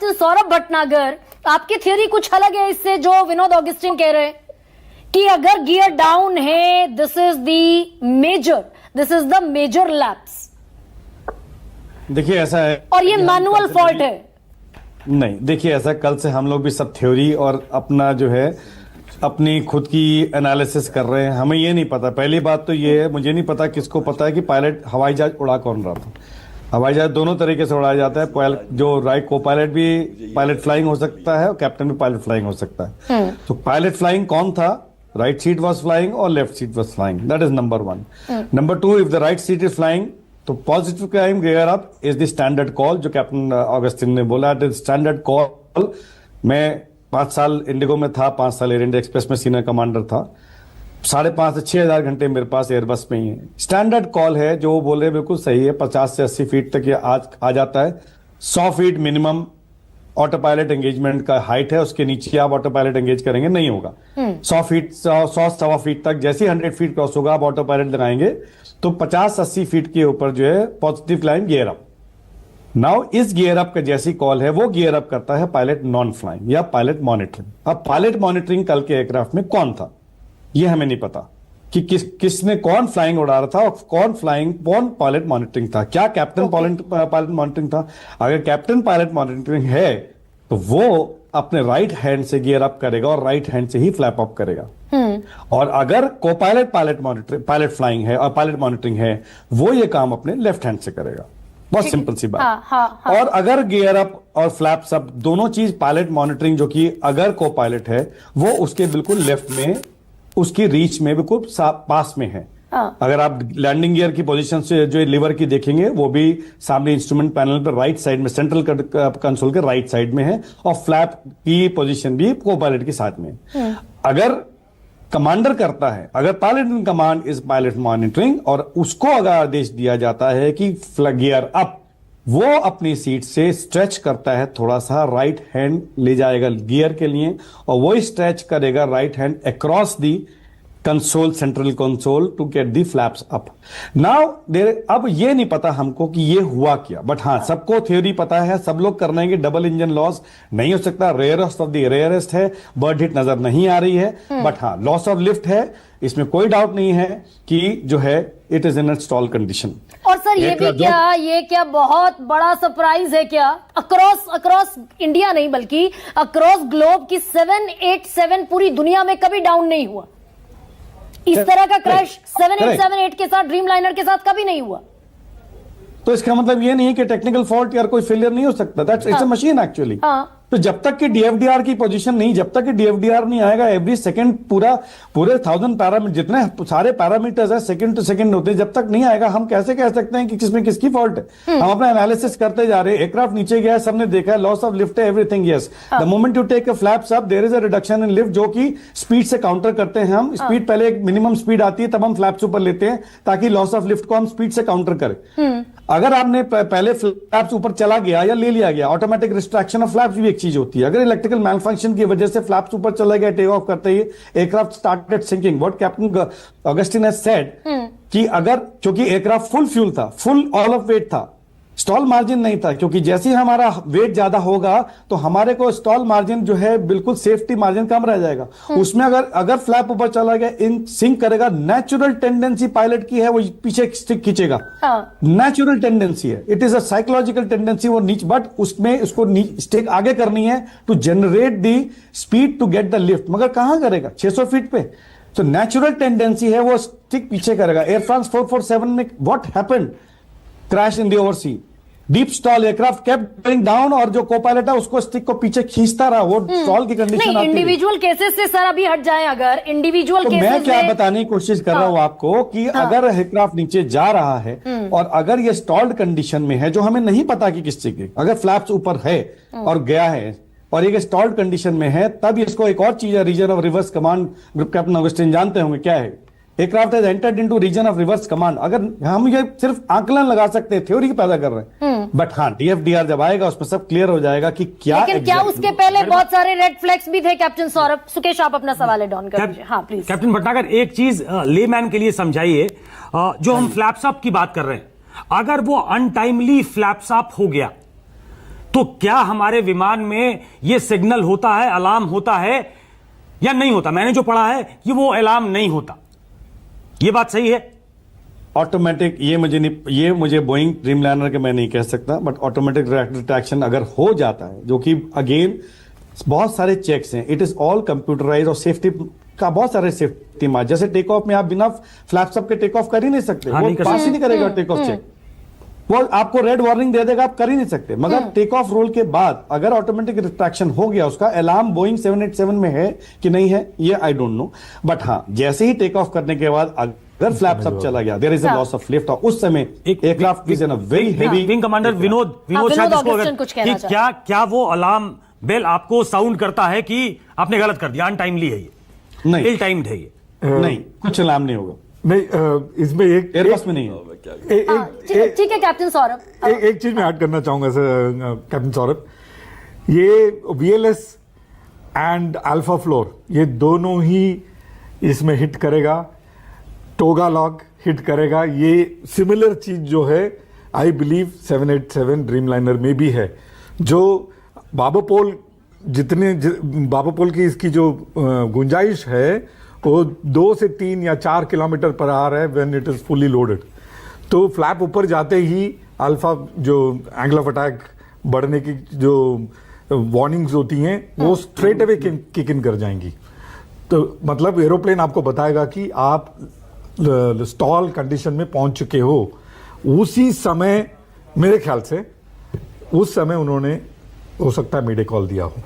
तो सौरभ भटनागर, आपकी थ्योरी कुछ अलग है इससे जो विनोद ऑगस्टिन कह रहे हैं कि अगर गियर डाउन है, this is the major lapse. देखिए ऐसा है, और ये मैनुअल फॉल्ट है। नहीं देखिए ऐसा, कल से हम लोग भी सब थ्योरी और अपना जो है अपनी खुद की एनालिसिस कर रहे हैं। हमें ये नहीं पता, पहली बात तो ये है, मुझे नहीं पता किसको पता है कि पायलट हवाई जहाज उड़ा कौन रहा था। हवाई जहाज दोनों तरीके से उड़ाया जाता है, जो राइट को पायलट भी पायलट फ्लाइंग हो सकता है और कैप्टन भी पायलट फ्लाइंग हो सकता है। तो पायलट फ्लाइंग कौन था? राइट सीट वॉज फ्लाइंग और left seat was flying, that is number one. Number two, if the right seat is flying तो positive climb gear up is the standard call, जो captain Augustine ने बोला, it is standard call. मैं 5 साल Indigo में था, 5 साल air India express में सीनियर कमांडर था। 5,500 से 6,000 घंटे मेरे पास एयरबस में ही है। स्टैंडर्ड कॉल है, जो वो बोल रहे बिल्कुल सही है। 50 से 80 फीट तक ये आज आ जाता है। 100 feet minimum auto pilot engagement का हाइट है, उसके नीचे आप ऑटो पायलट एंगेज करेंगे नहीं होगा। 100 फीट 100 फीट तक, जैसे 100 फीट क्रॉस होगा आप ऑटो पायलट लगाएंगे तो 50-80 फीट के ऊपर जो है positive climb gear up. Now इस गियर अप का जैसी कॉल है वो गियर अप करता है पायलट नॉन फ्लाइंग या पायलट मॉनिटरिंग। अब पायलट मॉनिटरिंग कल के एयरक्राफ्ट में कौन था ये हमें नहीं पता कि किसने कौन फ्लाइंग उड़ा रहा था और कौन पायलट मॉनिटरिंग था। क्या कैप्टन पायलट मॉनिटरिंग था? अगर कैप्टन पायलट मॉनिटरिंग है तो वो अपने राइट हैंड से गियर अप करेगा और राइट हैंड से ही फ्लैप अप करेगा। और अगर को पायलट फ्लाइंग है और पायलट मॉनिटरिंग है वो ये काम अपने लेफ्ट हैंड से करेगा। बहुत सिंपल सी बात। हाँ। और अगर गियर अप और फ्लैप्स अप दोनों चीज पायलट मॉनिटरिंग, जो कि अगर को पायलट है वो उसके बिल्कुल लेफ्ट में, उसकी रीच में बिल्कुल पास में है। अगर आप लैंडिंग गियर की पोजीशन से जो लिवर की देखेंगे वो भी सामने इंस्ट्रूमेंट पैनल पर राइट साइड में, सेंट्रल कंसोल के राइट साइड में है, और फ्लैप की पोजीशन भी को पायलट के साथ में। अगर कमांडर करता है, अगर pilot in command is pilot monitoring और उसको अगर आदेश दिया जाता है कि गियर अप, वो अपनी सीट से स्ट्रेच करता है थोड़ा सा, राइट हैंड ले जाएगा गियर के लिए और वो स्ट्रेच करेगा right hand across the console, central console to get the flaps up. Now अब ये नहीं पता हमको कि ये हुआ क्या, बट हाँ सबको थ्योरी पता है, सब लोग करने के डबल इंजन लॉस नहीं हो सकता, रेयरेस्ट ऑफ द रेयरेस्ट है, बर्ड हिट नजर नहीं आ रही है, बट हाँ लॉस ऑफ लिफ्ट है, इसमें कोई डाउट नहीं है कि जो है it is in stall condition. और सर ये क्या बहुत बड़ा सरप्राइज है क्या? अक्रॉस इंडिया नहीं बल्कि अक्रॉस ग्लोब की 787 पूरी दुनिया में कभी डाउन नहीं हुआ। इस तरह का क्रैश 7878 के साथ, ड्रीम लाइनर के साथ कभी नहीं हुआ। तो इसका मतलब ये नहीं है कि टेक्निकल फॉल्ट या कोई फेलियर नहीं हो सकता, that's it's a machine actually. तो जब तक कि डीएफडीआर की पोजीशन नहीं, जब तक कि डीएफडीआर नहीं आएगा, एवरी सेकंड पूरे 1000 पैरामीटर, जितने सारे पैरामीटर्स है सेकंड टू सेकंड होते हैं, जब तक नहीं आएगा हम कैसे कह सकते हैं कि किसमें किसकी फॉल्ट है? हम अपना एनालिसिस करते जा रहे हैं, एयरक्राफ्ट नीचे गया है, सबने देखा है, लॉस ऑफ लिफ्ट है, everything yes. The moment you take a flaps up there is a reduction in lift, जो कि स्पीड से काउंटर करते हैं हम। स्पीड पहले एक मिनिमम स्पीड आती है तब हम फ्लैप्स ऊपर लेते हैं ताकि लॉस ऑफ लिफ्ट को हम स्पीड से काउंटर करें। अगर आपने पहले फ्लैप्स ऊपर चला गया या ले लिया गया, ऑटोमेटिक रिस्ट्रैक्शन ऑफ फ्लैप्स भी एक चीज होती है। अगर इलेक्ट्रिकल मैलफंक्शन की वजह से फ्लैप्स ऊपर चला गया टेक ऑफ करते ही, aircraft started sinking. What captain Augustine has said कि अगर, क्योंकि एयरक्राफ्ट फुल फ्यूल था, फुल ऑल ऑफ वेट था, स्टॉल मार्जिन नहीं था, क्योंकि जैसे ही हमारा वेट ज्यादा होगा तो हमारे को स्टॉल मार्जिन जो है बिल्कुल सेफ्टी मार्जिन कम रह जाएगा। उसमें अगर फ्लैप ऊपर चला गया, इन सिंक करेगा, नेचुरल टेंडेंसी पायलट की है वो पीछे स्टिक खींचेगा, नेचुरल टेंडेंसी है, it is a psychological tendency वो नीचे, बट उसमें उसको स्टिक आगे करनी है to generate the speed to get the lift, मगर कहां करेगा? 600 फीट पे। तो नेचुरल टेंडेंसी है वो स्टिक पीछे करेगा। एयर फ्रांस 447 में what happened? Crash in the oversee, deep stall, aircraft kept going down और जो को पायलट है उसको स्टिक को पीछे खींचता रहा, वो स्टॉल की कंडीशन आती है। इंडिविजुअल केसेस से सर अभी हट जाएं, अगर इंडिविजुअल तो केसेस मैं क्या बताने की कोशिश कर रहा हूं आपको कि अगर एयरक्राफ्ट नीचे जा रहा है और अगर ये स्टॉल्ड कंडीशन में है, जो हमें नहीं पता कि किस चीज की, अगर फ्लैप्स ऊपर है और गया है और ये स्टॉल्ड कंडीशन में है, तब इसको एक और चीज है, region of reverse command, group captain Augustine जानते होंगे क्या है। Aircraft has entered into region of reverse command. अगर हम ये सिर्फ आकलन लगा सकते हैं, थ्योरी पैदा कर रहे हैं, बट हाँ डीएफडीआर जब आएगा उसमें सब क्लियर हो जाएगा कि क्या। लेकिन क्या उसके पहले बहुत सारे रेड फ्लैग्स भी थे? कैप्टन सौरभ, सुकेश आप अपना सवाल एड ऑन कर दीजिए। हाँ प्लीज। कैप्टन भटनागर, एक चीज लेमैन के लिए समझाइए, जो हम फ्लैप्स अप की बात कर रहे हैं, अगर वो अनटाइमली फ्लैप्स अप हो गया तो क्या हमारे विमान में ये सिग्नल होता है, अलार्म होता है या नहीं होता? मैंने जो पढ़ा है कि वो अलार्म नहीं होता, ये बात सही है? ऑटोमेटिक ये मुझे बोइंग ड्रीमलाइनर के मैं नहीं कह सकता, बट ऑटोमेटिक डिटेक्शन अगर हो जाता है, जो कि अगेन बहुत सारे चेक्स हैं, इट इज ऑल कंप्यूटराइज और सेफ्टी का बहुत सारे सेफ्टी मार्क, जैसे टेक ऑफ में आप बिना फ्लैप्स अप के टेक ऑफ कर ही नहीं सकते, हाँ, वो नहीं कर पास ही नहीं करेगा टेक ऑफ चेक, वो आपको रेड वार्निंग दे देगा, आप कर ही नहीं सकते। मगर टेक ऑफ रोल के बाद अगर ऑटोमेटिक डिटेक्शन हो गया, उसका अलार्म बोइंग 787 में है कि नहीं है ये आई डोंट नो, बट हाँ जैसे ही टेक ऑफ करने के बाद अगर फ्लैप्स अप चला गया, there is a loss of lift, और उस समय aircraft is in a very heavy. Wing commander Vinod Vinod शायद इसको ऑगस्टिन कुछ कहना कि क्या वो अलार्म बेल आपको साउंड करता है कि आपने गलत कर दिया, अनटाइमली है ये, नहीं इल टाइम्ड है ये? नहीं, कुछ अलार्म नहीं होगा, नहीं, इसमें एक एयरबस में नहीं है। ठीक है कैप्टन सौरभ। एक चीज मैं ऐड करना चाहूंगा कैप्टन सौरभ, ये VLS एंड अल्फा फ्लोर ये दोनों ही इसमें हिट करेगा, टोगा लॉग हिट करेगा, ये सिमिलर चीज जो है आई बिलीव 787 ड्रीमलाइनर में भी है। जो बाबापोल बाबापोल की इसकी जो गुंजाइश है वो 2 से 3 या 4 किलोमीटर पर आवर है when it is fully loaded, तो फ्लैप ऊपर जाते ही अल्फा जो एंगल ऑफ अटैक बढ़ने की जो वार्निंग्स होती हैं वो स्ट्रेट अवे किक इन कर जाएंगी। तो मतलब एरोप्लेन आपको बताएगा कि आप स्टॉल कंडीशन में पहुंच चुके हो। उसी समय मेरे ख्याल से उस समय उन्होंने हो सकता है मीडिया कॉल दिया हो।